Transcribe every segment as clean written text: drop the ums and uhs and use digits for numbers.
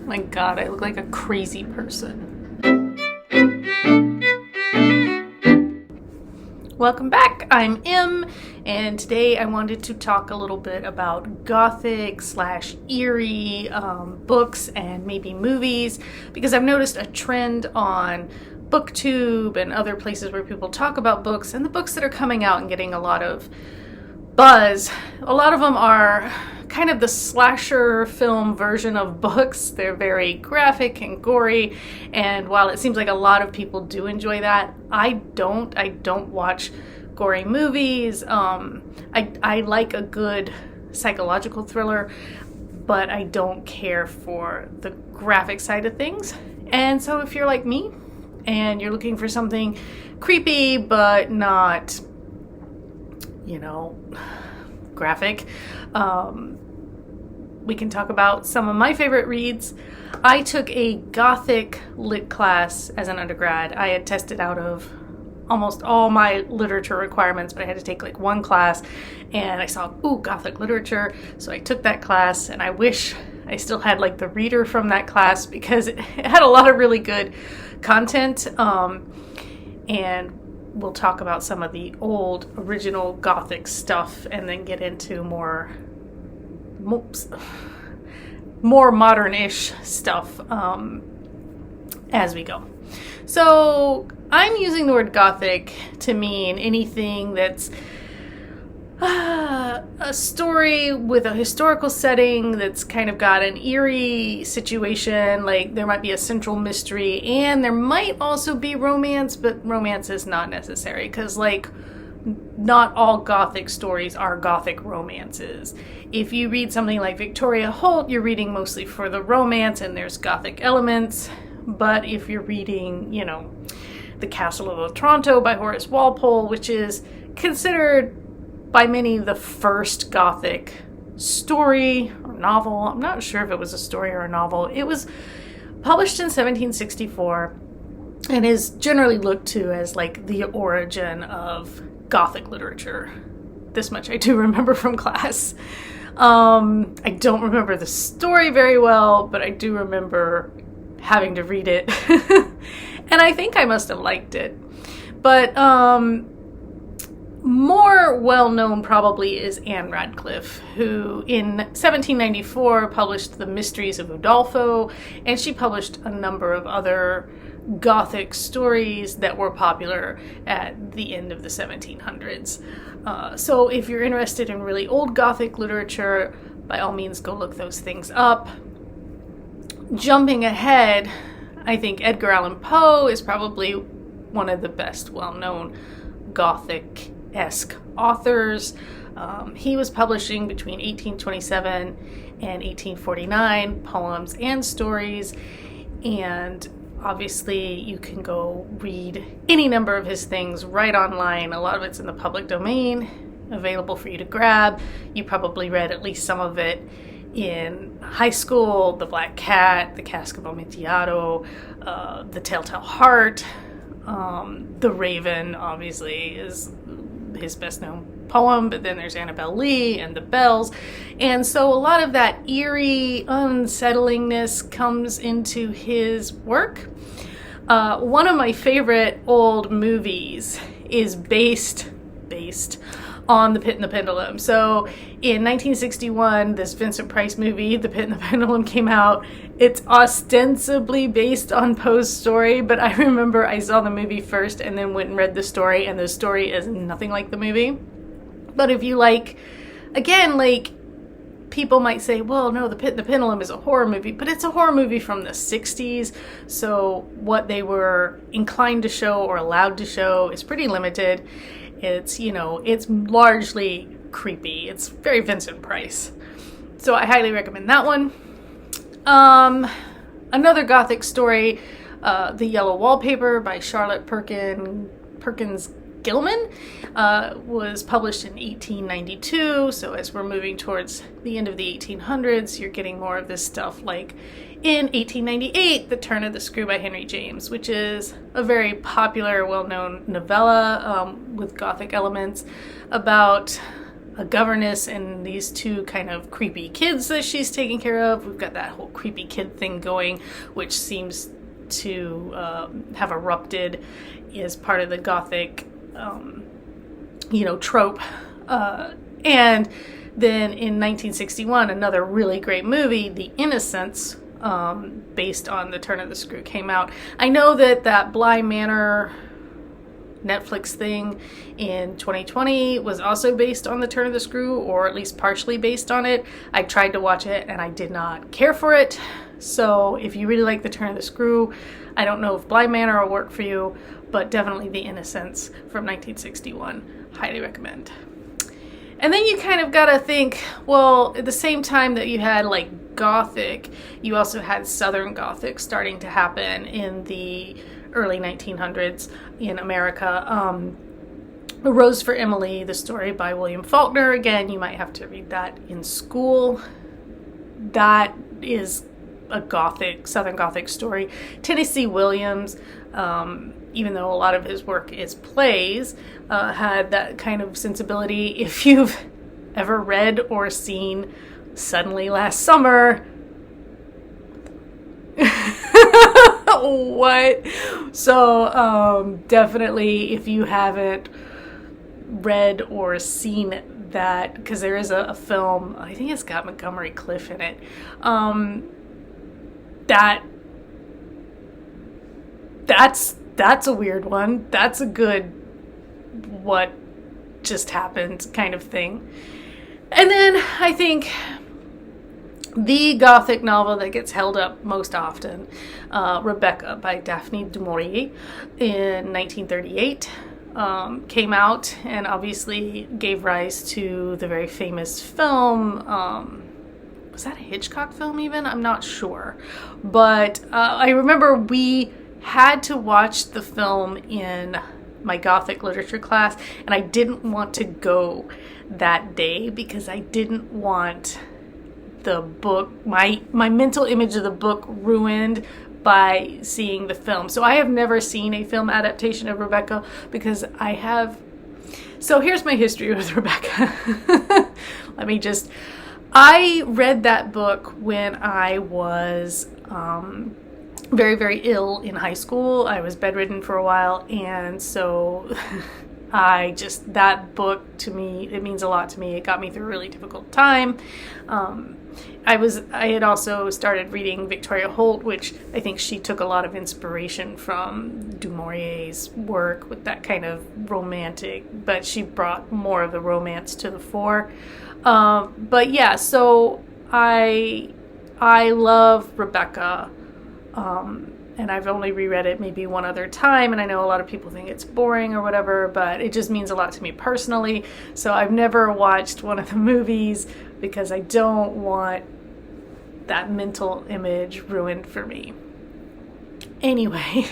My God, I look like a crazy person. Welcome back, I'm Em, and today I wanted to talk a little bit about Gothic / Eerie books and maybe movies, because I've noticed a trend on BookTube and other places where people talk about books, and the books that are coming out and getting a lot of buzz. A lot of them are kind of the slasher film version of books. They're very graphic and gory, and while it seems like a lot of people do enjoy that, I don't watch gory movies. I like a good psychological thriller, but I don't care for the graphic side of things. And so if you're like me and you're looking for something creepy but not, graphic, we can talk about some of my favorite reads. I took a Gothic lit class as an undergrad. I had tested out of almost all my literature requirements, but I had to take like one class, and I saw, Gothic literature, so I took that class, and I wish I still had like the reader from that class, because it had a lot of really good content, and we'll talk about some of the old original Gothic stuff and then get into more modern-ish stuff as we go. So I'm using the word Gothic to mean anything that's a story with a historical setting that's kind of got an eerie situation, like there might be a central mystery, and there might also be romance, but romance is not necessary, because not all Gothic stories are Gothic romances. If you read something like Victoria Holt, you're reading mostly for the romance, and there's Gothic elements. But if you're reading, The Castle of Otranto by Horace Walpole, which is considered by many the first Gothic story or novel. I'm not sure if it was a story or a novel. It was published in 1764 and is generally looked to as like the origin of Gothic literature. This much I do remember from class. I don't remember the story very well, but I do remember having to read it. And I think I must have liked it. But more well-known probably is Anne Radcliffe, who in 1794 published The Mysteries of Udolpho, and she published a number of other Gothic stories that were popular at the end of the 1700s. So if you're interested in really old Gothic literature, by all means go look those things up. Jumping ahead, I think Edgar Allan Poe is probably one of the best well-known Gothic-esque authors. He was publishing between 1827 and 1849 poems and stories, and obviously you can go read any number of his things right online. A lot of it's in the public domain, available for you to grab. You probably read at least some of it in high school: The Black Cat, The Cask of Amontillado, The Telltale Heart. The Raven, obviously, is his best known poem, but then there's Annabel Lee and The Bells. And so a lot of that eerie unsettlingness comes into his work. One of my favorite old movies is based on The Pit and the Pendulum. So in 1961, this Vincent Price movie, The Pit and the Pendulum, came out. It's ostensibly based on Poe's story, but I remember I saw the movie first and then went and read the story, and the story is nothing like the movie. But if you people might say, well, no, The Pit and the Pendulum is a horror movie, but it's a horror movie from the 60s, so what they were inclined to show or allowed to show is pretty limited. It's, it's largely creepy. It's very Vincent Price. So I highly recommend that one. Another Gothic story, The Yellow Wallpaper by Charlotte Perkins Gilman, was published in 1892. So as we're moving towards the end of the 1800s, you're getting more of this stuff like in 1898, The Turn of the Screw by Henry James, which is a very popular, well-known novella with Gothic elements about a governess and these two kind of creepy kids that she's taking care of. We've got that whole creepy kid thing going, which seems to have erupted as part of the Gothic, trope. And then in 1961, another really great movie, The Innocents, based on The Turn of the Screw, came out. I know that Bly Manor Netflix thing in 2020 was also based on The Turn of the Screw, or at least partially based on it. I tried to watch it and I did not care for it. So if you really like The Turn of the Screw, I don't know if Bly Manor will work for you, but definitely The Innocents from 1961. Highly recommend. And then you kind of gotta think, well, at the same time that you had like Gothic, you also had Southern Gothic starting to happen in the early 1900s in America. A Rose for Emily, the story by William Faulkner. Again, you might have to read that in school. That is a Gothic, Southern Gothic story. Tennessee Williams, even though a lot of his work is plays, had that kind of sensibility. If you've ever read or seen Suddenly Last Summer, what? So definitely, if you haven't read or seen that, because there is a film, I think it's got Montgomery Clift in it, that's a weird one. That's a good what just happened kind of thing. And then I think the Gothic novel that gets held up most often, Rebecca by Daphne du Maurier in 1938, came out and obviously gave rise to the very famous film. Was that a Hitchcock film even? I'm not sure. But I remember we had to watch the film in my Gothic literature class, and I didn't want to go that day because I didn't want the book, my mental image of the book ruined by seeing the film. So I have never seen a film adaptation of Rebecca because so here's my history with Rebecca. I read that book when I was very, very ill in high school. I was bedridden for a while, and so that book to me, it means a lot to me. It got me through a really difficult time. I had also started reading Victoria Holt, which I think she took a lot of inspiration from du Maurier's work with that kind of romantic, but she brought more of the romance to the fore. But yeah, so I love Rebecca. And I've only reread it maybe one other time, and I know a lot of people think it's boring or whatever, but it just means a lot to me personally. So I've never watched one of the movies because I don't want that mental image ruined for me. Anyway,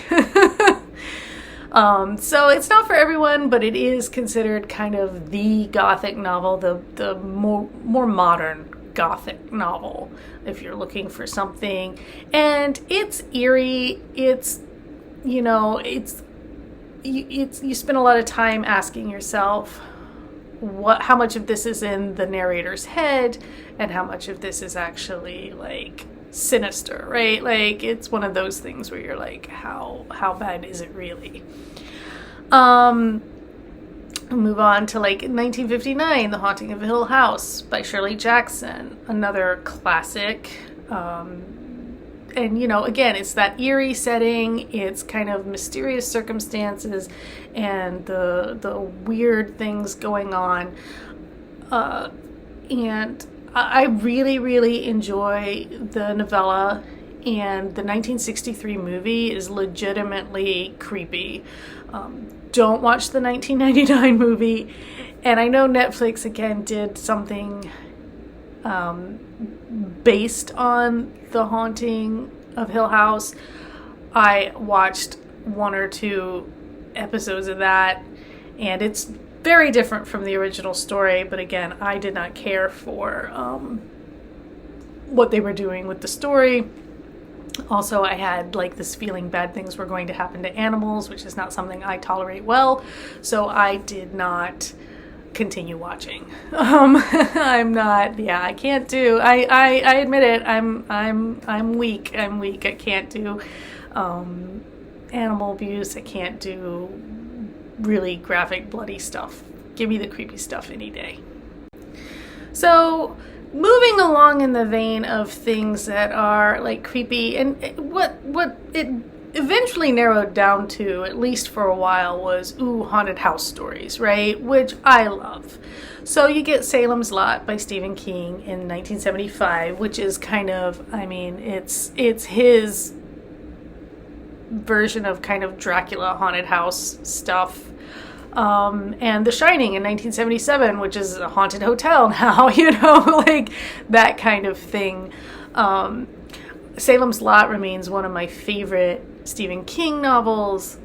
so it's not for everyone, but it is considered kind of the Gothic novel, the more modern Gothic novel, if you're looking for something. And it's eerie. It's you spend a lot of time asking yourself how much of this is in the narrator's head and how much of this is actually like sinister, right? Like it's one of those things where you're like, how bad is it really? Move on to like 1959, The Haunting of Hill House by Shirley Jackson, another classic. And again, it's that eerie setting. It's kind of mysterious circumstances and the weird things going on. And I really, really enjoy the novella. And the 1963 movie is legitimately creepy. Don't watch the 1999 movie. And I know Netflix, again, did something based on The Haunting of Hill House. I watched one or two episodes of that, and it's very different from the original story. But again, I did not care for what they were doing with the story. Also, I had like this feeling bad things were going to happen to animals, which is not something I tolerate well. So I did not continue watching. I'm not. Yeah, I can't do. I admit it. I'm weak. I'm weak. I can't do animal abuse. I can't do really graphic, bloody stuff. Give me the creepy stuff any day. So, moving along in the vein of things that are like creepy, and what it eventually narrowed down to, at least for a while, was haunted house stories, right? Which I love. So you get Salem's Lot by Stephen King in 1975, which is kind of, I mean, it's his version of kind of Dracula haunted house stuff. And The Shining in 1977, which is a haunted hotel now, like that kind of thing. Salem's Lot remains one of my favorite Stephen King novels.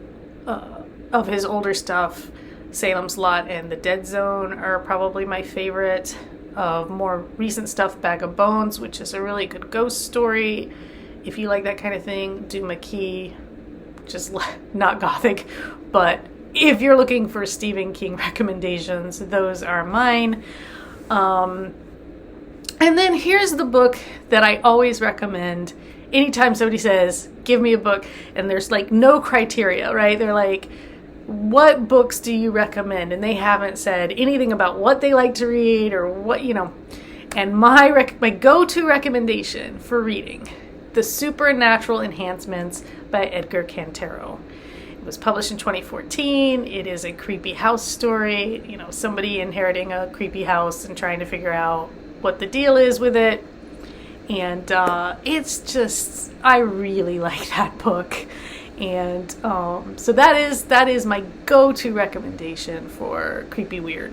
Of his older stuff, Salem's Lot and The Dead Zone are probably my favorite. Of more recent stuff, Bag of Bones, which is a really good ghost story. If you like that kind of thing, do McKee. Just not Gothic, but if you're looking for Stephen King recommendations, those are mine. And then here's the book that I always recommend anytime somebody says, give me a book, and there's like no criteria, right? They're like, what books do you recommend? And they haven't said anything about what they like to read or what, And my go-to recommendation for reading, The Supernatural Enhancements by Edgar Cantero. It was published in 2014. It is a creepy house story, somebody inheriting a creepy house and trying to figure out what the deal is with it. And it's just, I really like that book. And so that is my go-to recommendation for creepy, weird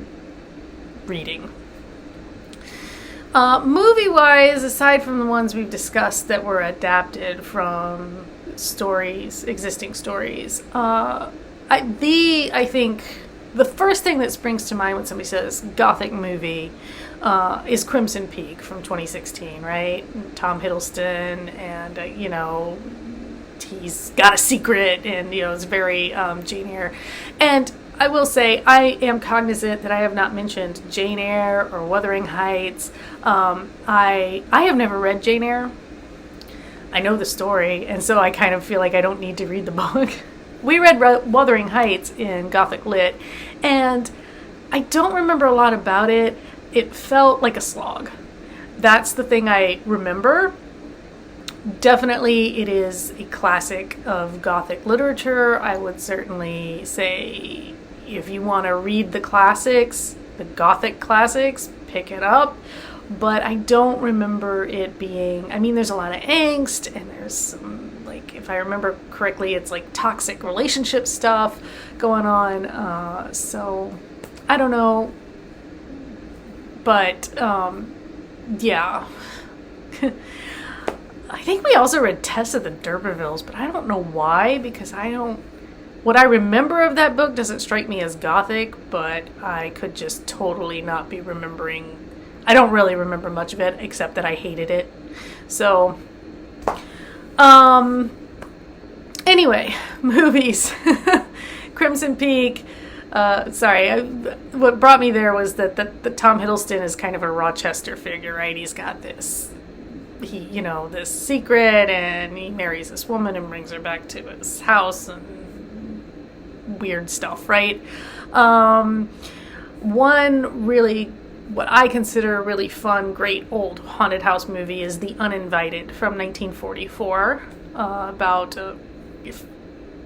reading. Movie-wise, aside from the ones we've discussed that were adapted from existing stories, I think the first thing that springs to mind when somebody says Gothic movie is Crimson Peak from 2016, right? Tom Hiddleston, and he's got a secret, and it's very Jane Eyre. And I will say, I am cognizant that I have not mentioned Jane Eyre or Wuthering Heights. I have never read Jane Eyre. I know the story, and so I kind of feel like I don't need to read the book. We read Wuthering Heights in Gothic Lit, and I don't remember a lot about it. It felt like a slog. That's the thing I remember. Definitely, it is a classic of Gothic literature. I would certainly say, if you want to read the classics, the Gothic classics, pick it up. But I don't remember it being, there's a lot of angst, and there's some, if I remember correctly, it's like toxic relationship stuff going on. So, I don't know. But, yeah. I think we also read Tess of the D'Urbervilles, but I don't know why, because what I remember of that book doesn't strike me as Gothic, but I could just totally not be remembering. I don't really remember much of it, except that I hated it. So, anyway, movies. Crimson Peak. What brought me there was that Tom Hiddleston is kind of a Rochester figure, right? He's got this secret, and he marries this woman and brings her back to his house, and weird stuff, right? One really, what I consider a really fun, great old haunted house movie is The Uninvited from 1944,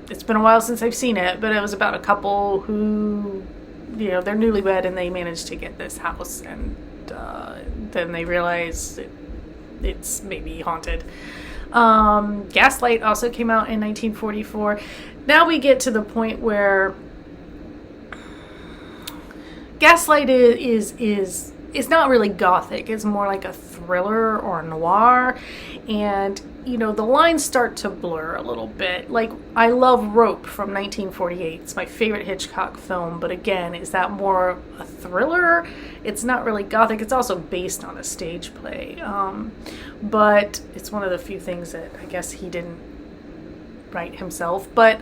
it's been a while since I've seen it, but it was about a couple who, they're newlywed, and they managed to get this house, and then they realize it's maybe haunted. Gaslight also came out in 1944. Now we get to the point where Gaslight is not really Gothic. It's more like a thriller or noir, and the lines start to blur a little bit. Like, I love Rope from 1948. It's my favorite Hitchcock film, but again, is that more a thriller? It's not really Gothic. It's also based on a stage play, but it's one of the few things that I guess he didn't write himself, but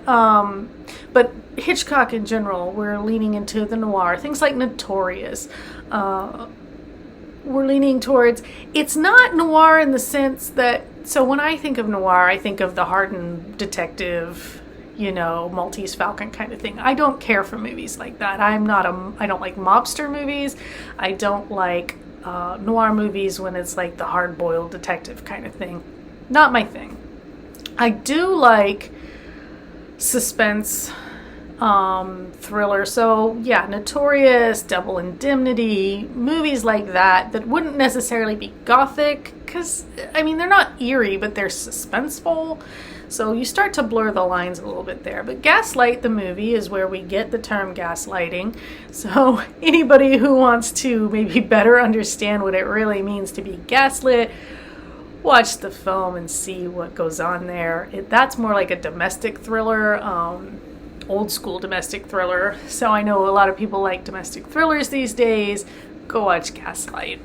Hitchcock in general, we're leaning into the noir, things like Notorious. We're leaning towards, it's not noir in the sense that, so when I think of noir, I think of the hardened detective, Maltese Falcon kind of thing. I don't care for movies like that. I don't like mobster movies. I don't like noir movies when it's like the hard-boiled detective kind of thing. Not my thing. I do like suspense, thriller. So yeah, Notorious, Double Indemnity, movies like that wouldn't necessarily be Gothic, because, they're not eerie, but they're suspenseful. So you start to blur the lines a little bit there. But Gaslight, the movie, is where we get the term gaslighting. So anybody who wants to maybe better understand what it really means to be gaslit, watch the film and see what goes on there. That's more like a domestic thriller, old school domestic thriller. So I know a lot of people like domestic thrillers these days. Go watch Gaslight.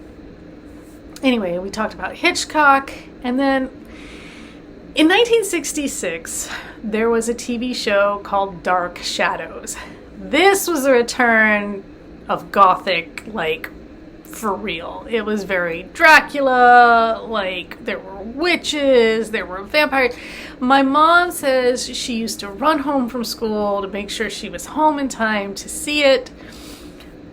Anyway, we talked about Hitchcock, and then in 1966, there was a TV show called Dark Shadows. This was a return of Gothic, like, for real. It was very Dracula, like, there were witches, there were vampires. My mom says she used to run home from school to make sure she was home in time to see it.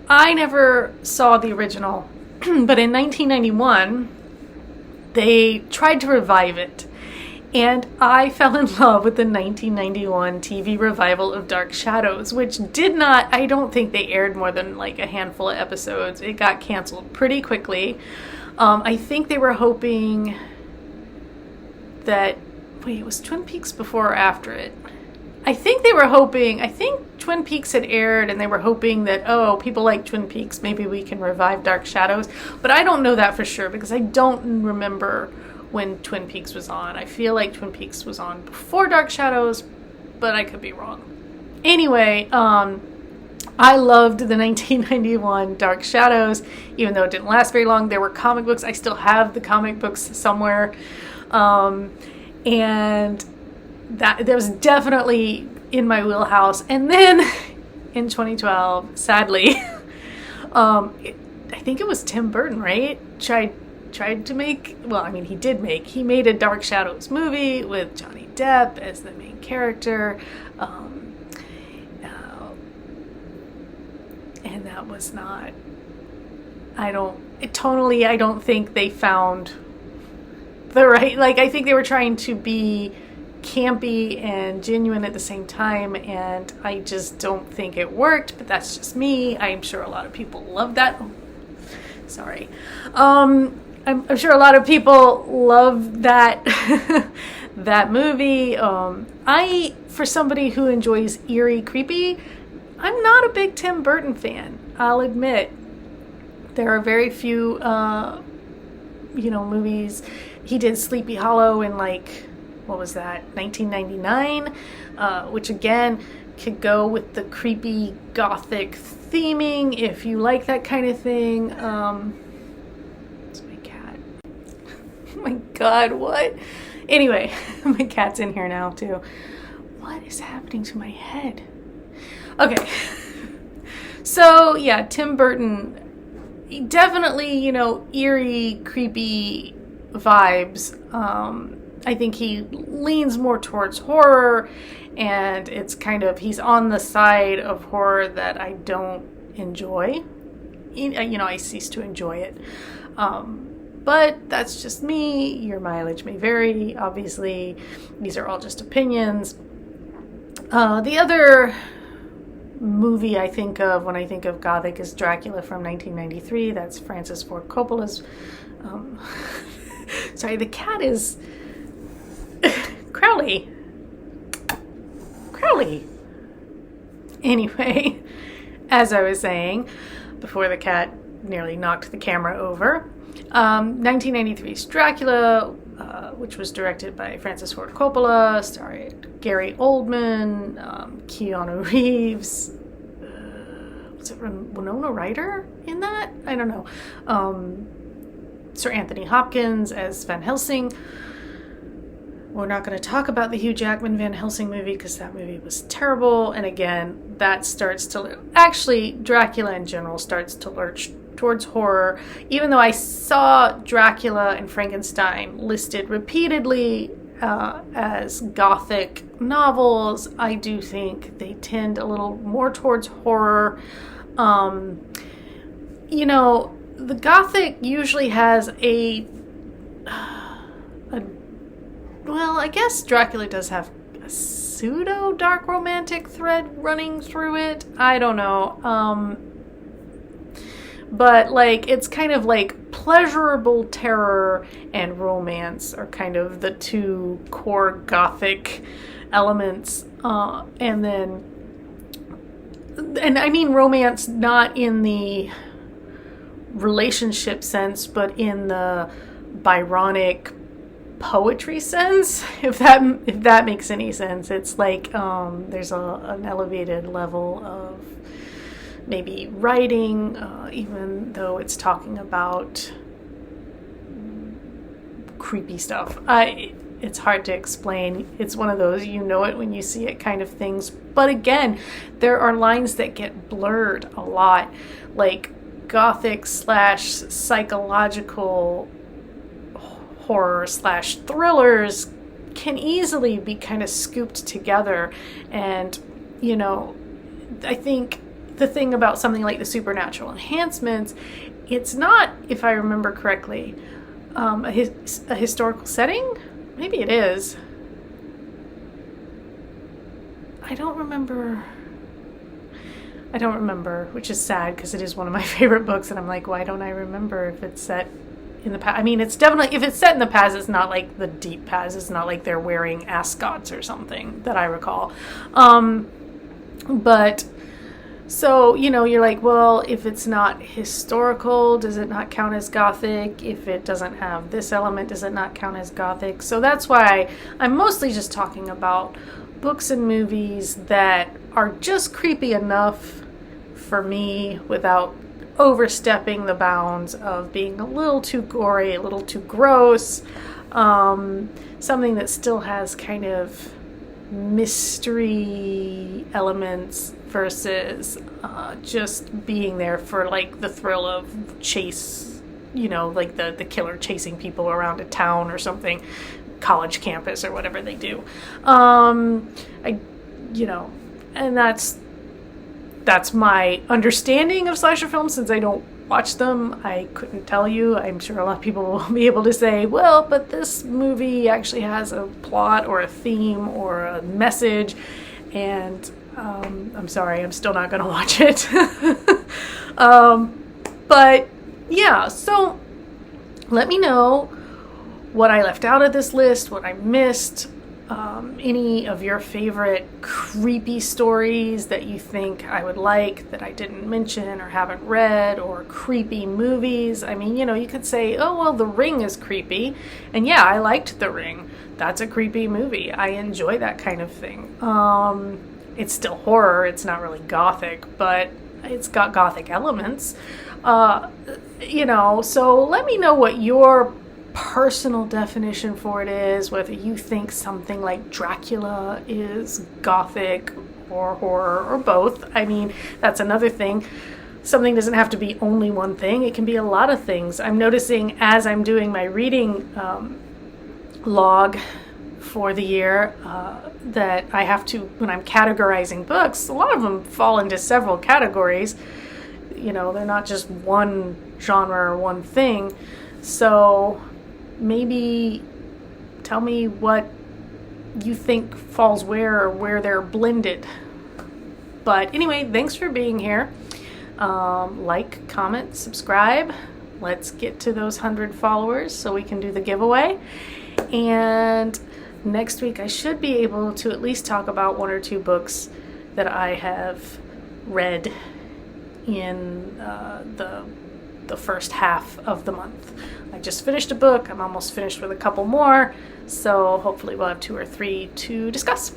I never saw the original, but in 1991, they tried to revive it. And I fell in love with the 1991 TV revival of Dark Shadows, which I don't think they aired more than like a handful of episodes. It got canceled pretty quickly. I think they were hoping that, was Twin Peaks before or after it? I think Twin Peaks had aired and they were hoping that, people like Twin Peaks, maybe we can revive Dark Shadows. But I don't know that for sure because I don't remember when Twin Peaks was on. I feel like Twin Peaks was on before Dark Shadows, but I could be wrong. Anyway, I loved the 1991 Dark Shadows, even though it didn't last very long. There were comic books. I still have the comic books somewhere. And that was definitely in my wheelhouse. And then in 2012, sadly, I think it was Tim Burton, right? Tried to make, he made a Dark Shadows movie with Johnny Depp as the main character, and that was not, I don't think they found the right, I think they were trying to be campy and genuine at the same time, and I just don't think it worked, but that's just me. I'm sure a lot of people love that. Sorry. I'm sure a lot of people love that that movie. For somebody who enjoys eerie, creepy, I'm not a big Tim Burton fan. I'll admit. There are very few, movies. He did Sleepy Hollow in 1999, which again could go with the creepy Gothic theming if you like that kind of thing. Oh my god, what? Anyway, my cat's in here now too. What is happening to my head? Okay. So, yeah, Tim Burton, definitely, eerie, creepy vibes. I think he leans more towards horror, and it's he's on the side of horror that I don't enjoy. I cease to enjoy it. But that's just me. Your mileage may vary, obviously. These are all just opinions. The other movie I think of when I think of Gothic is Dracula from 1993. That's Francis Ford Coppola's. Sorry, the cat is... Crowley. Anyway, as I was saying, before the cat nearly knocked the camera over, 1993's Dracula, which was directed by Francis Ford Coppola, starred Gary Oldman, Keanu Reeves, was it Winona Ryder in that? I don't know. Sir Anthony Hopkins as Van Helsing. We're not going to talk about the Hugh Jackman Van Helsing movie because that movie was terrible. And again, that starts to... Actually, Dracula in general starts to lurch towards horror. Even though I saw Dracula and Frankenstein listed repeatedly as Gothic novels, I do think they tend a little more towards horror. You know, the Gothic usually has well, I guess Dracula does have a pseudo dark romantic thread running through it. I don't know. But like, it's kind of like pleasurable terror and romance are kind of the two core Gothic elements. And I mean romance not in the relationship sense, but in the Byronic poetry sense, if that makes any sense. It's like there's an elevated level of maybe writing, even though it's talking about creepy stuff. It's hard to explain. It's one of those you know it when you see it kind of things. But again, there are lines that get blurred a lot, like Gothic / psychological horror / thrillers can easily be kind of scooped together. And, you know, I think the thing about something like the supernatural enhancements, it's not, if I remember correctly, a historical setting. Maybe it is. I don't remember, which is sad because it is one of my favorite books, and I'm like, why don't I remember if it's set in the past? I mean, it's definitely, if it's set in the past, it's not like the deep past. It's not like they're wearing ascots or something that I recall. But so, you know, you're like, well, if it's not historical, does it not count as Gothic? If it doesn't have this element, does it not count as Gothic? So that's why I'm mostly just talking about books and movies that are just creepy enough for me without overstepping the bounds of being a little too gory, a little too gross. Something that still has kind of mystery elements versus just being there for like the thrill of chase, you know, like the killer chasing people around a town or something, college campus or whatever they do. And that's my understanding of slasher films. Since I don't watch them, I couldn't tell you. I'm sure a lot of people will be able to say, well, but this movie actually has a plot or a theme or a message, and I'm sorry, I'm still not going to watch it. But yeah, so let me know what I left out of this list, what I missed, any of your favorite creepy stories that you think I would like that I didn't mention or haven't read, or creepy movies. I mean, you know, you could say, oh, well, The Ring is creepy. And yeah, I liked The Ring. That's a creepy movie. I enjoy that kind of thing. It's still horror. It's not really Gothic, but it's got Gothic elements. You know, so let me know what your personal definition for it is, whether you think something like Dracula is Gothic or horror or both. I mean, that's another thing. Something doesn't have to be only one thing. It can be a lot of things. I'm noticing as I'm doing my reading log for the year that I have to, when I'm categorizing books, a lot of them fall into several categories. You know, they're not just one genre or one thing. So maybe tell me what you think falls where, or where they're blended. But anyway, thanks for being here. Like, comment, subscribe. Let's get to those 100 followers so we can do the giveaway. And next week I should be able to at least talk about one or two books that I have read in the first half of the month. I just finished a book. I'm almost finished with a couple more, so hopefully we'll have 2 or 3 to discuss.